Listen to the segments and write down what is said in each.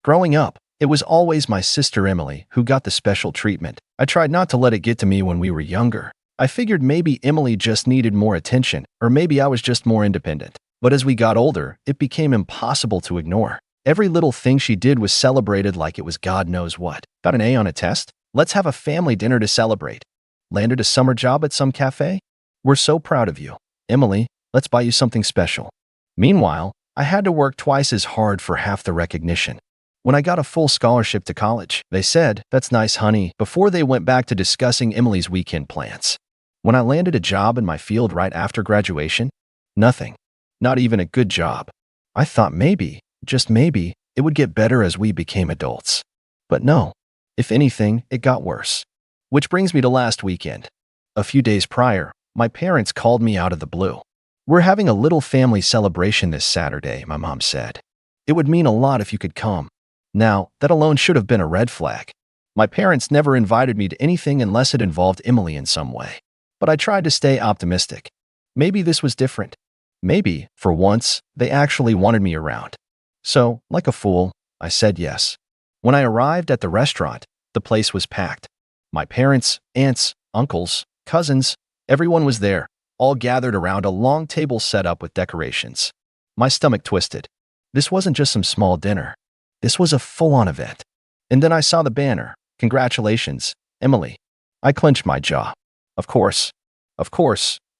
Growing up, it was always my sister Emily who got the special treatment. I tried not to let it get to me when we were younger. I figured maybe Emily just needed more attention, or maybe I was just more independent. But as we got older, it became impossible to ignore. Every little thing she did was celebrated like it was God knows what. Got an A on a test? Let's have a family dinner to celebrate. Landed a summer job at some cafe? We're so proud of you. Emily, let's buy you something special. Meanwhile, I had to work twice as hard for half the recognition. When I got a full scholarship to college, they said, "That's nice, honey," before they went back to discussing Emily's weekend plans. When I landed a job in my field right after graduation, nothing. Not even a good job. I thought maybe, just maybe, it would get better as we became adults. But no. If anything, it got worse. Which brings me to last weekend. A few days prior, my parents called me out of the blue. "We're having a little family celebration this Saturday," my mom said. "It would mean a lot if you could come." Now, that alone should have been a red flag. My parents never invited me to anything unless it involved Emily in some way. But I tried to stay optimistic. Maybe this was different. Maybe, for once, they actually wanted me around. So, like a fool, I said yes. When I arrived at the restaurant, the place was packed. My parents, aunts, uncles, cousins, everyone was there, all gathered around a long table set up with decorations. My stomach twisted. This wasn't just some small dinner. This was a full-on event. And then I saw the banner, "Congratulations, Emily." I clenched my jaw. Of course,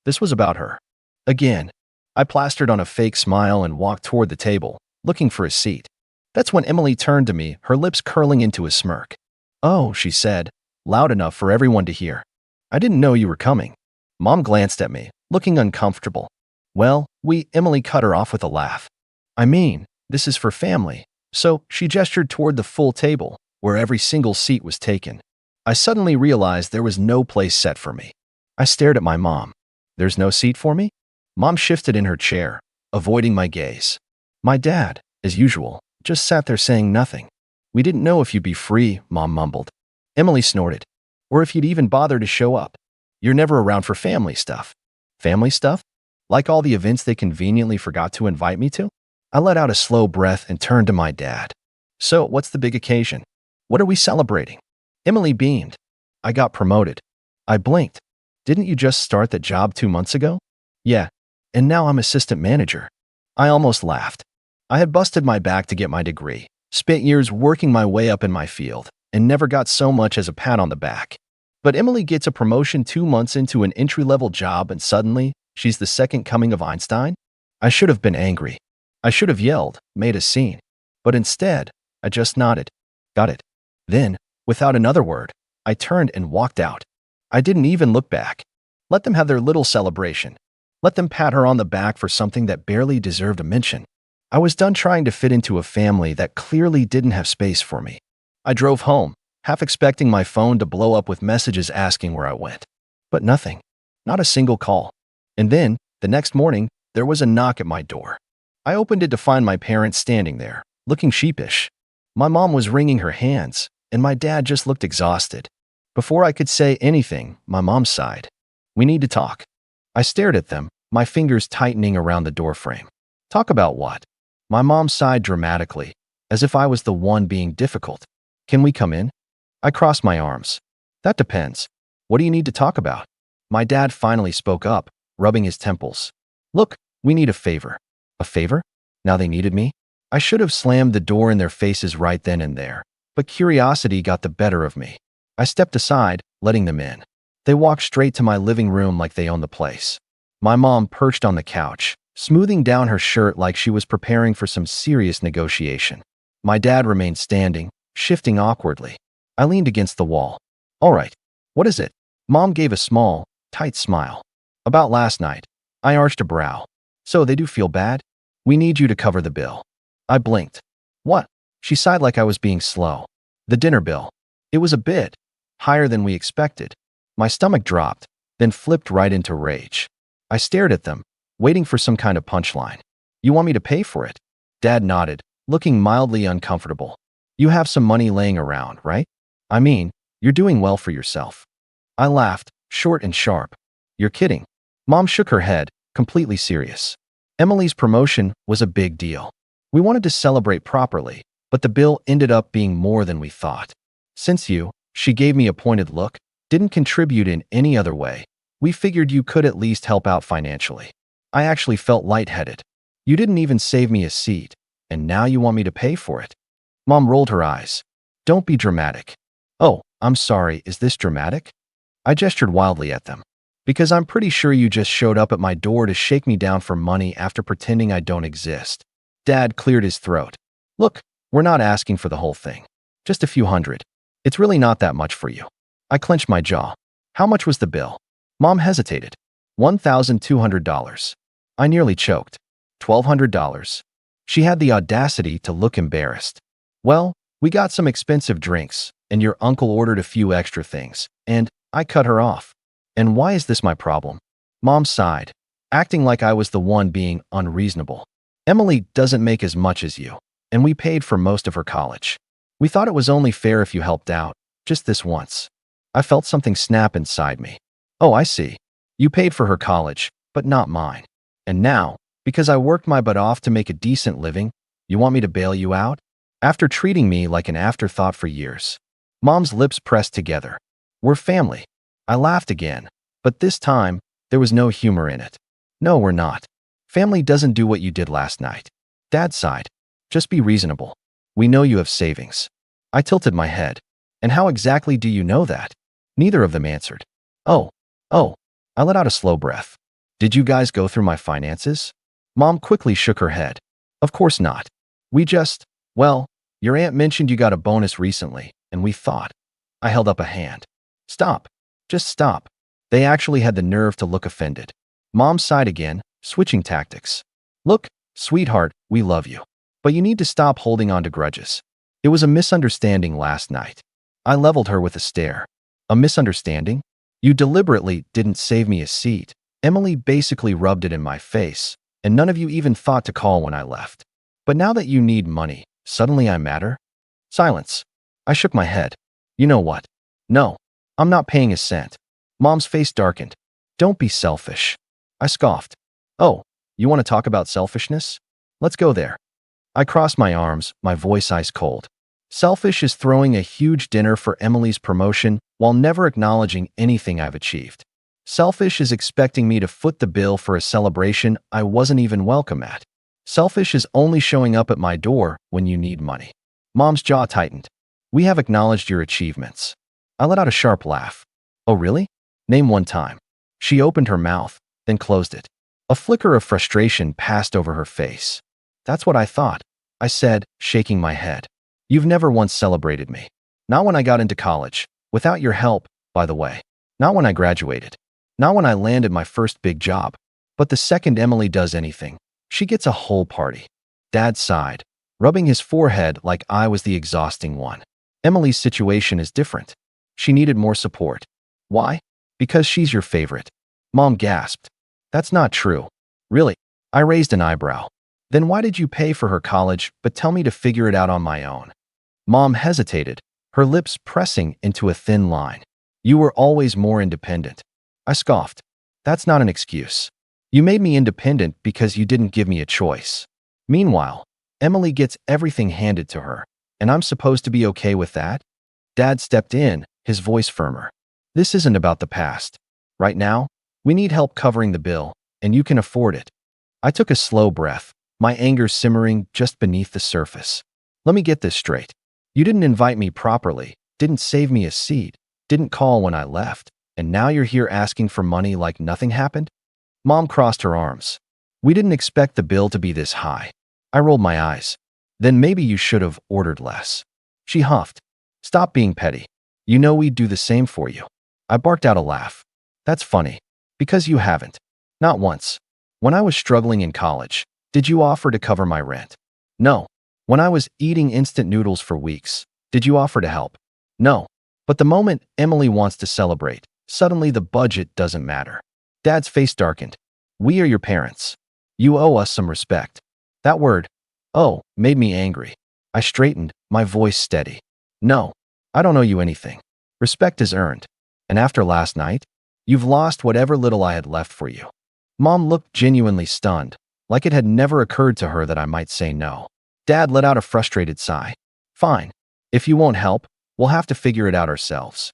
this was about her. Again, I plastered on a fake smile and walked toward the table, looking for a seat. That's when Emily turned to me, her lips curling into a smirk. "Oh," she said, loud enough for everyone to hear. "I didn't know you were coming." Mom glanced at me, looking uncomfortable. "Well, Emily cut her off with a laugh. "I mean, this is for family." So she gestured toward the full table, where every single seat was taken. I suddenly realized there was no place set for me. I stared at my mom. "There's no seat for me?" Mom shifted in her chair, avoiding my gaze. My dad, as usual, just sat there saying nothing. "We didn't know if you'd be free," Mom mumbled. Emily snorted. "Or if you'd even bother to show up. You're never around for family stuff." "Family stuff? Like all the events they conveniently forgot to invite me to?" I let out a slow breath and turned to my dad. "So, what's the big occasion? What are we celebrating?" Emily beamed. "I got promoted." I blinked. "Didn't you just start that job 2 months ago?" "Yeah, and now I'm assistant manager." I almost laughed. I had busted my back to get my degree, spent years working my way up in my field, and never got so much as a pat on the back. But Emily gets a promotion 2 months into an entry-level job and suddenly, she's the second coming of Einstein? I should have been angry. I should have yelled, made a scene. But instead, I just nodded. Got it. Then, without another word, I turned and walked out. I didn't even look back. Let them have their little celebration. Let them pat her on the back for something that barely deserved a mention. I was done trying to fit into a family that clearly didn't have space for me. I drove home, half expecting my phone to blow up with messages asking where I went. But nothing. Not a single call. And then, the next morning, there was a knock at my door. I opened it to find my parents standing there, looking sheepish. My mom was wringing her hands, and my dad just looked exhausted. Before I could say anything, my mom sighed. "We need to talk." I stared at them, my fingers tightening around the doorframe. "Talk about what?" My mom sighed dramatically, as if I was the one being difficult. "Can we come in?" I crossed my arms. "That depends. What do you need to talk about?" My dad finally spoke up, rubbing his temples. "Look, we need a favor." A favor? Now they needed me? I should have slammed the door in their faces right then and there, but curiosity got the better of me. I stepped aside, letting them in. They walked straight to my living room like they owned the place. My mom perched on the couch, smoothing down her shirt like she was preparing for some serious negotiation. My dad remained standing, shifting awkwardly. I leaned against the wall. "All right, what is it?" Mom gave a small, tight smile. "About last night." I arched a brow. "So they do feel bad? We need you to cover the bill." I blinked. "What?" She sighed like I was being slow. "The dinner bill. It was a bit higher than we expected." My stomach dropped, then flipped right into rage. I stared at them, waiting for some kind of punchline. "You want me to pay for it?" Dad nodded, looking mildly uncomfortable. "You have some money laying around, right? I mean, you're doing well for yourself." I laughed, short and sharp. "You're kidding." Mom shook her head, completely serious. Emily's promotion was a big deal. We wanted to celebrate properly, but the bill ended up being more than we thought. Since you, she gave me a pointed look, didn't contribute in any other way, we figured you could at least help out financially. I actually felt lightheaded. You didn't even save me a seat, and now you want me to pay for it. Mom rolled her eyes. Don't be dramatic. Oh, I'm sorry, is this dramatic? I gestured wildly at them. Because I'm pretty sure you just showed up at my door to shake me down for money after pretending I don't exist. Dad cleared his throat. Look, we're not asking for the whole thing. Just a few hundred. It's really not that much for you. I clenched my jaw. How much was the bill? Mom hesitated. $1,200. I nearly choked. $1,200. She had the audacity to look embarrassed. Well, we got some expensive drinks, and your uncle ordered a few extra things, and I cut her off. And why is this my problem? Mom sighed, acting like I was the one being unreasonable. Emily doesn't make as much as you, and we paid for most of her college. We thought it was only fair if you helped out, just this once. I felt something snap inside me. Oh, I see. You paid for her college, but not mine. And now, because I worked my butt off to make a decent living, you want me to bail you out? After treating me like an afterthought for years. Mom's lips pressed together. We're family. I laughed again, but this time, there was no humor in it. No, we're not. Family doesn't do what you did last night. Dad sighed. Just be reasonable. We know you have savings. I tilted my head. And how exactly do you know that? Neither of them answered. Oh. I let out a slow breath. Did you guys go through my finances? Mom quickly shook her head. Of course not. Well, your aunt mentioned you got a bonus recently, and we thought. I held up a hand. Stop. Just stop. They actually had the nerve to look offended. Mom sighed again, switching tactics. Look, sweetheart, we love you. But you need to stop holding on to grudges. It was a misunderstanding last night. I leveled her with a stare. A misunderstanding? You deliberately didn't save me a seat. Emily basically rubbed it in my face, and none of you even thought to call when I left. But now that you need money, suddenly I matter? Silence. I shook my head. You know what? No, I'm not paying a cent. Mom's face darkened. Don't be selfish. I scoffed. Oh, you want to talk about selfishness? Let's go there. I crossed my arms, my voice ice cold. Selfish is throwing a huge dinner for Emily's promotion while never acknowledging anything I've achieved. Selfish is expecting me to foot the bill for a celebration I wasn't even welcome at. Selfish is only showing up at my door when you need money. Mom's jaw tightened. We have acknowledged your achievements. I let out a sharp laugh. Oh, really? Name one time. She opened her mouth, then closed it. A flicker of frustration passed over her face. That's what I thought, I said, shaking my head. You've never once celebrated me. Not when I got into college, without your help, by the way. Not when I graduated. Not when I landed my first big job. But the second Emily does anything, she gets a whole party. Dad sighed, rubbing his forehead like I was the exhausting one. Emily's situation is different. She needed more support. Why? Because she's your favorite. Mom gasped. That's not true. Really? I raised an eyebrow. Then why did you pay for her college but tell me to figure it out on my own? Mom hesitated, her lips pressing into a thin line. You were always more independent. I scoffed. That's not an excuse. You made me independent because you didn't give me a choice. Meanwhile, Emily gets everything handed to her, and I'm supposed to be okay with that? Dad stepped in, his voice firmer. This isn't about the past. Right now, we need help covering the bill, and you can afford it. I took a slow breath, my anger simmering just beneath the surface. Let me get this straight. You didn't invite me properly, didn't save me a seat, didn't call when I left, and now you're here asking for money like nothing happened? Mom crossed her arms. We didn't expect the bill to be this high. I rolled my eyes. Then maybe you should have ordered less. She huffed. Stop being petty. You know we'd do the same for you. I barked out a laugh. That's funny. Because you haven't. Not once. When I was struggling in college, did you offer to cover my rent? No. When I was eating instant noodles for weeks, did you offer to help? No. But the moment Emily wants to celebrate, suddenly the budget doesn't matter. Dad's face darkened. We are your parents. You owe us some respect. That word, oh, made me angry. I straightened, my voice steady. No, I don't owe you anything. Respect is earned. And after last night, you've lost whatever little I had left for you. Mom looked genuinely stunned, like it had never occurred to her that I might say no. Dad let out a frustrated sigh. Fine. If you won't help, we'll have to figure it out ourselves.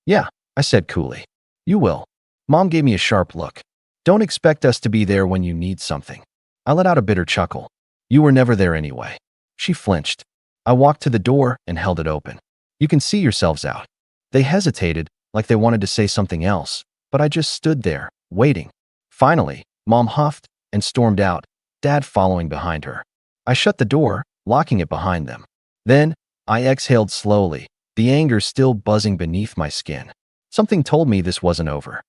Yeah, I said coolly. You will. Mom gave me a sharp look. Don't expect us to be there when you need something. I let out a bitter chuckle. You were never there anyway. She flinched. I walked to the door and held it open. You can see yourselves out. They hesitated, like they wanted to say something else, but I just stood there, waiting. Finally, Mom huffed and stormed out, Dad following behind her. I shut the door, locking it behind them. Then, I exhaled slowly, the anger still buzzing beneath my skin. Something told me this wasn't over.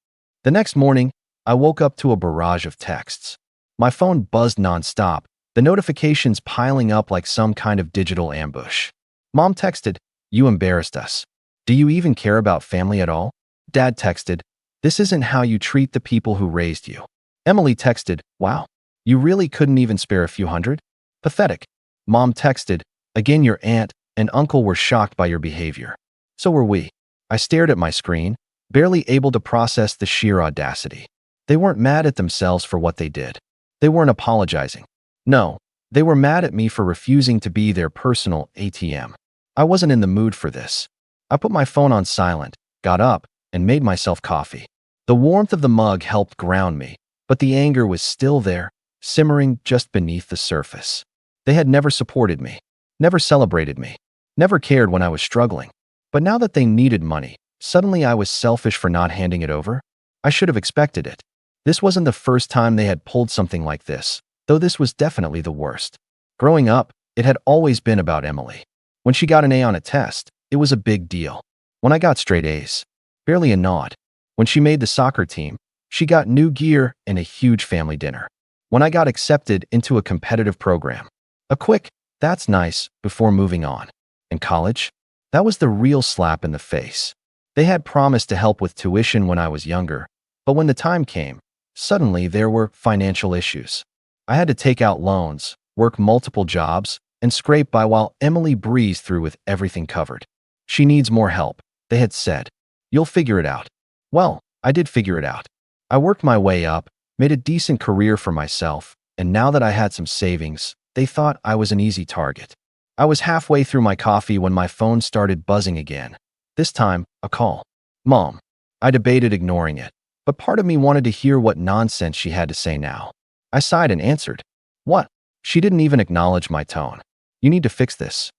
The next morning, I woke up to a barrage of texts. My phone buzzed nonstop, the notifications piling up like some kind of digital ambush. Mom texted, "You embarrassed us. Do you even care about family at all?" Dad texted, "This isn't how you treat the people who raised you." Emily texted, "Wow, you really couldn't even spare a few hundred? Pathetic." Mom texted, "Again, your aunt and uncle were shocked by your behavior. So were we." I stared at my screen, barely able to process the sheer audacity. They weren't mad at themselves for what they did. They weren't apologizing. No, they were mad at me for refusing to be their personal ATM. I wasn't in the mood for this. I put my phone on silent, got up, and made myself coffee. The warmth of the mug helped ground me, but the anger was still there, simmering just beneath the surface. They had never supported me, never celebrated me, never cared when I was struggling. But now that they needed money, suddenly I was selfish for not handing it over? I should have expected it. This wasn't the first time they had pulled something like this, though this was definitely the worst. Growing up, it had always been about Emily. When she got an A on a test, it was a big deal. When I got straight A's, barely a nod. When she made the soccer team, she got new gear and a huge family dinner. When I got accepted into a competitive program, a quick, "That's nice," before moving on. In college, that was the real slap in the face. They had promised to help with tuition when I was younger, but when the time came, suddenly there were financial issues. I had to take out loans, work multiple jobs, and scrape by while Emily breezed through with everything covered. "She needs more help," they had said. "You'll figure it out." Well, I did figure it out. I worked my way up, made a decent career for myself, and now that I had some savings, they thought I was an easy target. I was halfway through my coffee when my phone started buzzing again. This time, a call. Mom. I debated ignoring it, but part of me wanted to hear what nonsense she had to say now. I sighed and answered. "What?" She didn't even acknowledge my tone. "You need to fix this."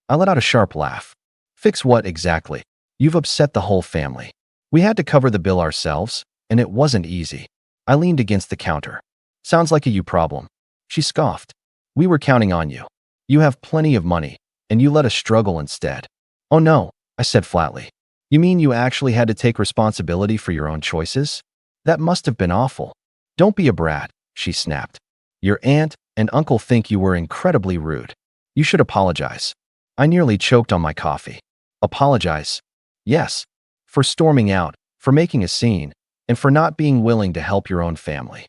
I let out a sharp laugh. "Fix what exactly? You've upset the whole family. We had to cover the bill ourselves, and it wasn't easy." I leaned against the counter. "Sounds like a you problem." She scoffed. "We were counting on you. You have plenty of money, and you let us struggle instead." "Oh no," I said flatly. "You mean you actually had to take responsibility for your own choices? That must have been awful." "Don't be a brat," she snapped. "Your aunt and uncle think you were incredibly rude. You should apologize." I nearly choked on my coffee. Apologize? Yes. For storming out, for making a scene, and for not being willing to help your own family.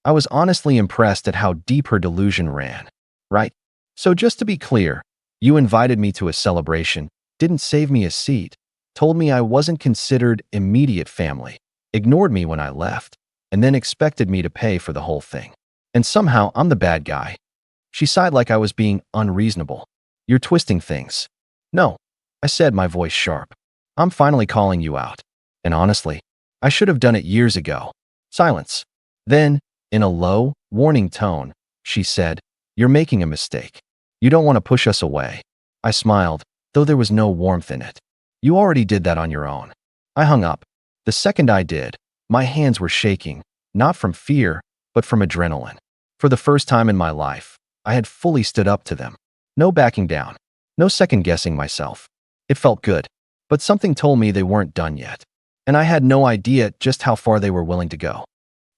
I was honestly impressed at how deep her delusion ran. Right? So just to be clear, you invited me to a celebration, didn't save me a seat, told me I wasn't considered immediate family, ignored me when I left, and then expected me to pay for the whole thing. And somehow I'm the bad guy. She sighed like I was being unreasonable. "You're twisting things." "No," I said, my voice sharp. "I'm finally calling you out. And honestly, I should have done it years ago." Silence. Then, in a low, warning tone, she said, "You're making a mistake. You don't want to push us away." I smiled, though there was no warmth in it. "You already did that on your own." I hung up. The second I did, my hands were shaking, not from fear, but from adrenaline. For the first time in my life, I had fully stood up to them. No backing down. No second-guessing myself. It felt good, but something told me they weren't done yet. And I had no idea just how far they were willing to go.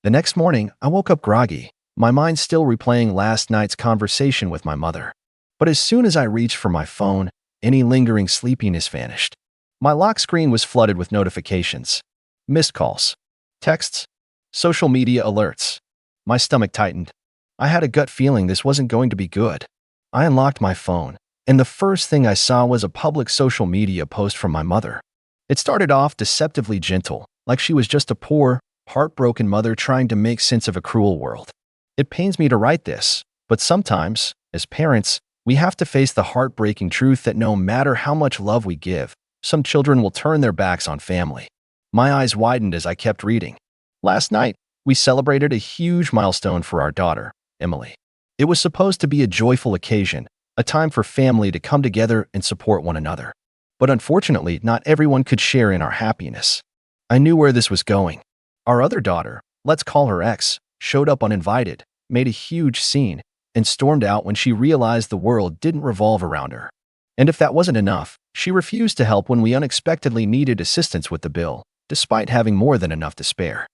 The next morning, I woke up groggy, my mind still replaying last night's conversation with my mother. But as soon as I reached for my phone, any lingering sleepiness vanished. My lock screen was flooded with notifications. Missed calls. Texts. Social media alerts. My stomach tightened. I had a gut feeling this wasn't going to be good. I unlocked my phone, and the first thing I saw was a public social media post from my mother. It started off deceptively gentle, like she was just a poor, heartbroken mother trying to make sense of a cruel world. It pains me to write this, but sometimes, as parents, We have to face the heartbreaking truth that no matter how much love we give, some children will turn their backs on family. My eyes widened as I kept reading. Last night, we celebrated a huge milestone for our daughter, Emily. It was supposed to be a joyful occasion, a time for family to come together and support one another. But unfortunately, not everyone could share in our happiness. I knew where this was going. Our other daughter, let's call her X, showed up uninvited, made a huge scene, and stormed out when she realized the world didn't revolve around her. And if that wasn't enough, she refused to help when we unexpectedly needed assistance with the bill, despite having more than enough to spare.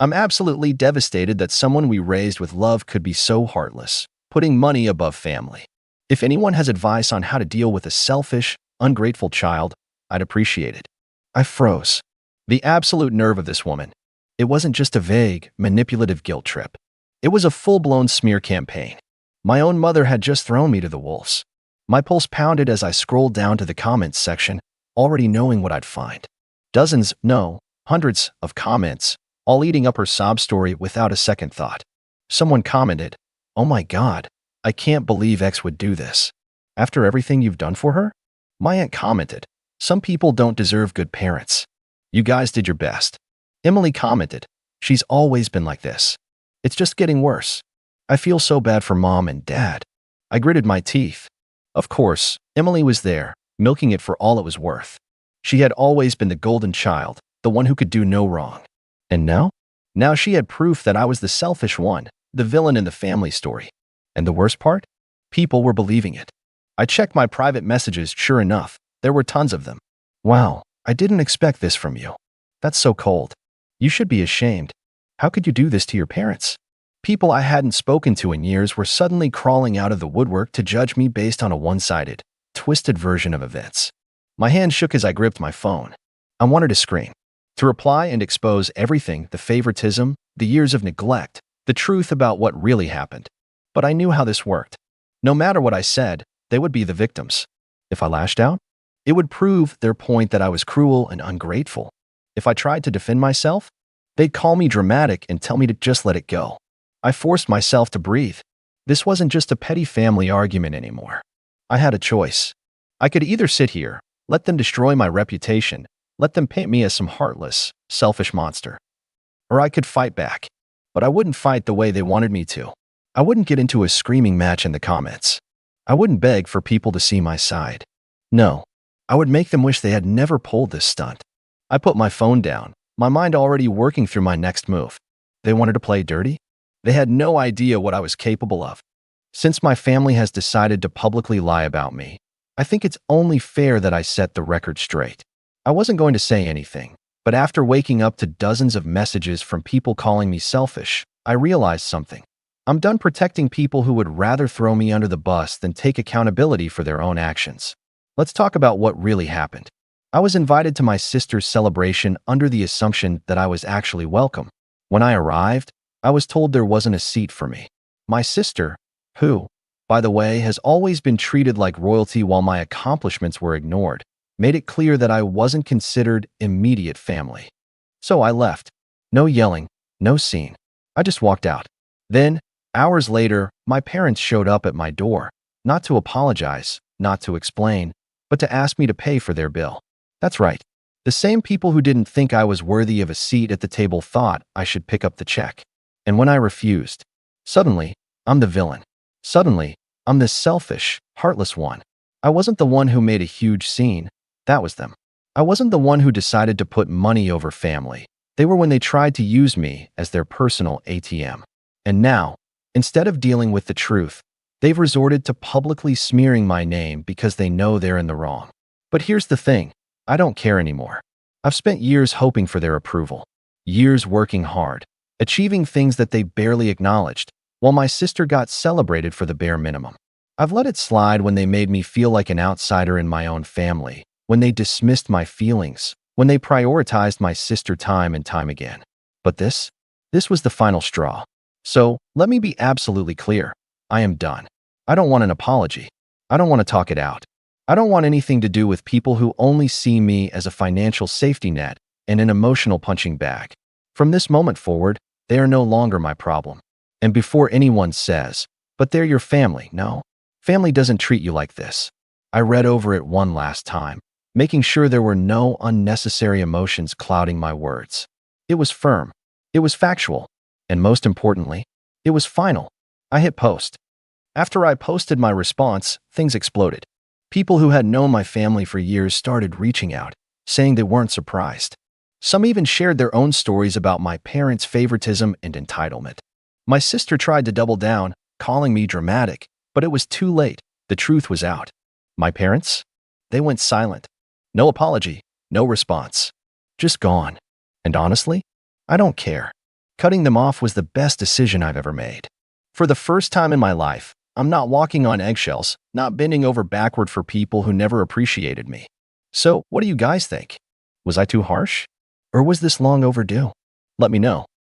I'm absolutely devastated that someone we raised with love could be so heartless, putting money above family. If anyone has advice on how to deal with a selfish, ungrateful child, I'd appreciate it. I froze. The absolute nerve of this woman. It wasn't just a vague, manipulative guilt trip. It was a full-blown smear campaign. My own mother had just thrown me to the wolves. My pulse pounded as I scrolled down to the comments section, already knowing what I'd find. Dozens, no, hundreds of comments, all eating up her sob story without a second thought. Someone commented, "Oh my God, I can't believe X would do this. After everything you've done for her?" My aunt commented, "Some people don't deserve good parents. You guys did your best." Emily commented, "She's always been like this. It's just getting worse. I feel so bad for Mom and Dad." I gritted my teeth. Of course, Emily was there, milking it for all it was worth. She had always been the golden child, the one who could do no wrong. And now? Now she had proof that I was the selfish one, the villain in the family story. And the worst part? People were believing it. I checked my private messages, sure enough, there were tons of them. "Wow, I didn't expect this from you. That's so cold. You should be ashamed. How could you do this to your parents?" People I hadn't spoken to in years were suddenly crawling out of the woodwork to judge me based on a one-sided, twisted version of events. My hand shook as I gripped my phone. I wanted to scream, to reply and expose everything, the favoritism, the years of neglect, the truth about what really happened. But I knew how this worked. No matter what I said, they would be the victims. If I lashed out, it would prove their point that I was cruel and ungrateful. If I tried to defend myself, they'd call me dramatic and tell me to just let it go. I forced myself to breathe. This wasn't just a petty family argument anymore. I had a choice. I could either sit here, let them destroy my reputation, let them paint me as some heartless, selfish monster. Or I could fight back. But I wouldn't fight the way they wanted me to. I wouldn't get into a screaming match in the comments. I wouldn't beg for people to see my side. No, I would make them wish they had never pulled this stunt. I put my phone down, my mind already working through my next move. They wanted to play dirty? They had no idea what I was capable of. Since my family has decided to publicly lie about me, I think it's only fair that I set the record straight. I wasn't going to say anything, but after waking up to dozens of messages from people calling me selfish, I realized something. I'm done protecting people who would rather throw me under the bus than take accountability for their own actions. Let's talk about what really happened. I was invited to my sister's celebration under the assumption that I was actually welcome. When I arrived, I was told there wasn't a seat for me. My sister, who, by the way, has always been treated like royalty while my accomplishments were ignored, made it clear that I wasn't considered immediate family. So I left. No yelling, no scene. I just walked out. Then, hours later, my parents showed up at my door, not to apologize, not to explain, but to ask me to pay for their bill. That's right. The same people who didn't think I was worthy of a seat at the table thought I should pick up the check. And when I refused, suddenly, I'm the villain. Suddenly, I'm this selfish, heartless one. I wasn't the one who made a huge scene. That was them. I wasn't the one who decided to put money over family. They were when they tried to use me as their personal ATM. And now, instead of dealing with the truth, they've resorted to publicly smearing my name because they know they're in the wrong. But here's the thing. I don't care anymore. I've spent years hoping for their approval. Years working hard, achieving things that they barely acknowledged, while my sister got celebrated for the bare minimum. I've let it slide when they made me feel like an outsider in my own family, when they dismissed my feelings, when they prioritized my sister time and time again. But this was the final straw. So, let me be absolutely clear. I am done. I don't want an apology. I don't want to talk it out. I don't want anything to do with people who only see me as a financial safety net and an emotional punching bag. From this moment forward, they are no longer my problem. And before anyone says, "But they're your family," no. Family doesn't treat you like this. I read over it one last time, making sure there were no unnecessary emotions clouding my words. It was firm. It was factual. And most importantly, it was final. I hit post. After I posted my response, things exploded. People who had known my family for years started reaching out, saying they weren't surprised. Some even shared their own stories about my parents' favoritism and entitlement. My sister tried to double down, calling me dramatic, but it was too late. The truth was out. My parents? They went silent. No apology, no response. Just gone. And honestly, I don't care. Cutting them off was the best decision I've ever made. For the first time in my life, I'm not walking on eggshells, not bending over backward for people who never appreciated me. So, what do you guys think? Was I too harsh? Or was this long overdue? Let me know.